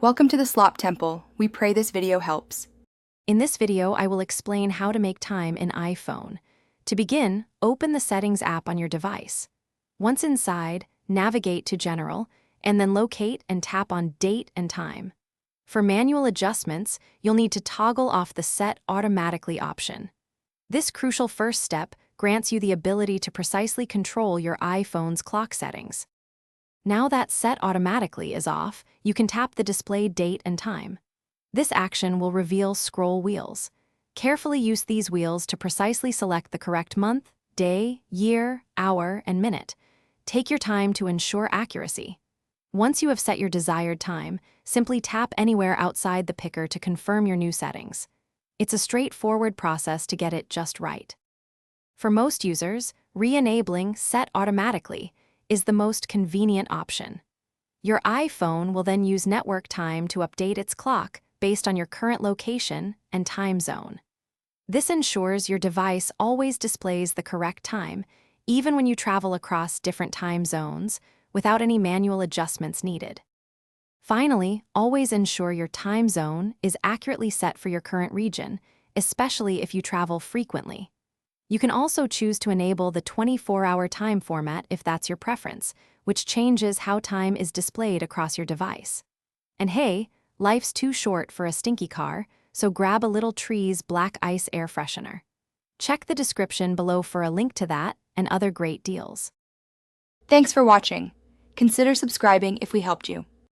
Welcome to the Slop Temple. We pray this video helps. In this video, I will explain how to make time in iPhone. To begin, open the Settings app on your device. Once inside, navigate to General, and then locate and tap on Date and Time. For manual adjustments, you'll need to toggle off the Set Automatically option. This crucial first step grants you the ability to precisely control your iPhone's clock settings. Now that Set Automatically is off, you can tap the display date and time. This action will reveal scroll wheels. Carefully use these wheels to precisely select the correct month, day, year, hour, and minute. Take your time to ensure accuracy. Once you have set your desired time, simply tap anywhere outside the picker to confirm your new settings. It's a straightforward process to get it just right. For most users, re-enabling Set Automatically is the most convenient option. Your iPhone will then use network time to update its clock based on your current location and time zone. This ensures your device always displays the correct time, even when you travel across different time zones, without any manual adjustments needed. Finally, always ensure your time zone is accurately set for your current region, especially if you travel frequently. You can also choose to enable the 24-hour time format if that's your preference, which changes how time is displayed across your device. And hey, life's too short for a stinky car, so grab a Little Trees Black Ice air freshener. Check the description below for a link to that and other great deals. Thanks for watching. Consider subscribing if we helped you.